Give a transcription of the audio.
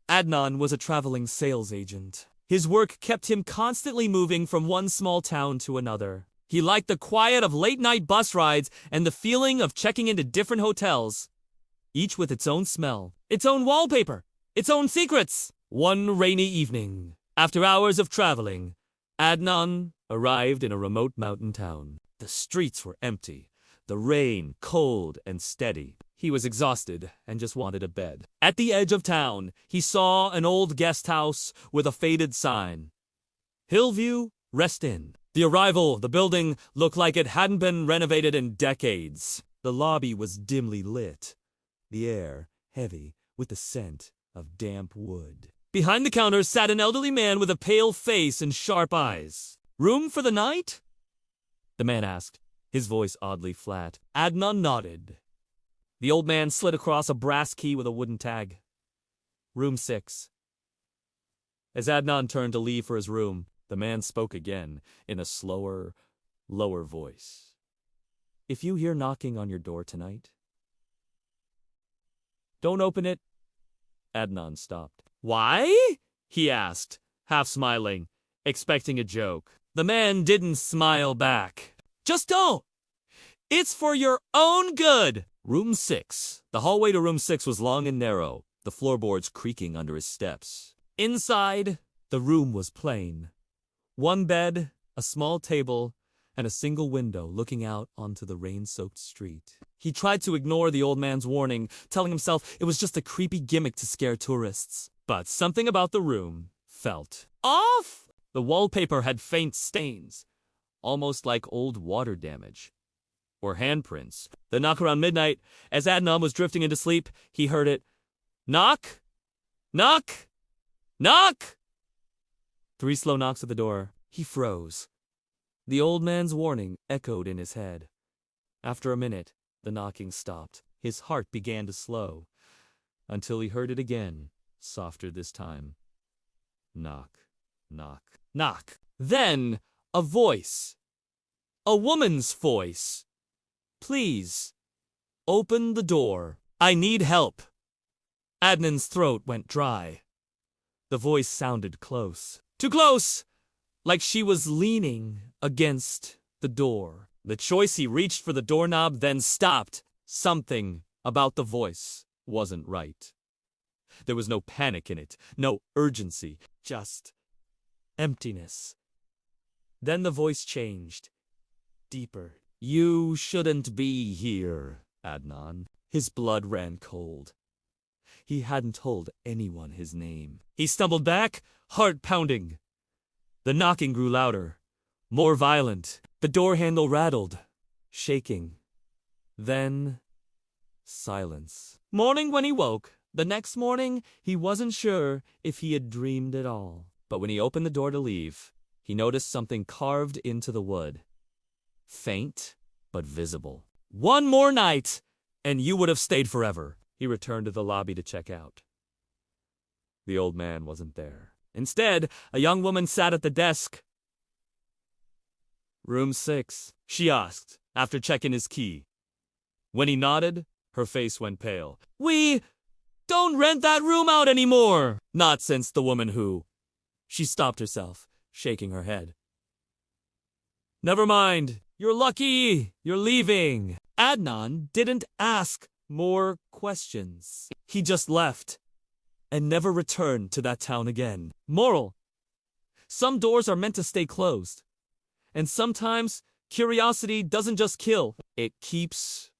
Adnan was a traveling sales agent. His work kept him constantly moving from one small town to another. He liked the quiet of late-night bus rides and the feeling of checking into different hotels, each with its own smell, its own wallpaper, its own secrets. One rainy evening, after hours of traveling, Adnan arrived in a remote mountain town. The streets were empty, the rain cold and steady. He was exhausted and just wanted a bed. At the edge of town, he saw an old guest house with a faded sign. Hillview, Rest Inn. The building looked like it hadn't been renovated in decades. The lobby was dimly lit, the air heavy with the scent of damp wood. Behind the counter sat an elderly man with a pale face and sharp eyes. "Room for the night?" the man asked, his voice oddly flat. Adnan nodded. The old man slid across a brass key with a wooden tag. "Room 6. As Adnan turned to leave for his room, the man spoke again, in a slower, lower voice. "If you hear knocking on your door tonight, don't open it." Adnan stopped. "Why?" he asked, half smiling, expecting a joke. The man didn't smile back. "Just don't. It's for your own good." Room 6. The hallway to room 6 was long and narrow, the floorboards creaking under his steps. Inside, the room was plain. One bed, a small table, and a single window looking out onto the rain-soaked street. He tried to ignore the old man's warning, telling himself it was just a creepy gimmick to scare tourists. But something about the room felt off. The wallpaper had faint stains, almost like old water damage. Or handprints. The knock around midnight. As Adnan was drifting into sleep, he heard it. Knock! Knock! Knock! 3 slow knocks at the door. He froze. The old man's warning echoed in his head. After a minute, the knocking stopped. His heart began to slow, until he heard it again, softer this time. Knock, knock, knock. Then, a voice. A woman's voice. "Please, open the door. I need help." Adnan's throat went dry. The voice sounded close. Too close! Like she was leaning against the door. The choice he reached for the doorknob, then stopped. Something about the voice wasn't right. There was no panic in it, no urgency, just emptiness. Then the voice changed. Deeper. "You shouldn't be here, Adnan." His blood ran cold. He hadn't told anyone his name. He stumbled back, heart pounding. The knocking grew louder, more violent. The door handle rattled, shaking. Then, silence. Morning when he woke. The next morning, he wasn't sure if he had dreamed at all. But when he opened the door to leave, he noticed something carved into the wood. Faint, but visible. "One more night, and you would have stayed forever." He returned to the lobby to check out. The old man wasn't there. Instead, a young woman sat at the desk. "Room 6, she asked, after checking his key. When he nodded, her face went pale. "We don't rent that room out anymore." Not since the woman who... She stopped herself, shaking her head. "Never mind. You're lucky you're leaving." Adnan didn't ask more questions. He just left and never returned to that town again. Moral: some doors are meant to stay closed. And sometimes curiosity doesn't just kill, it keeps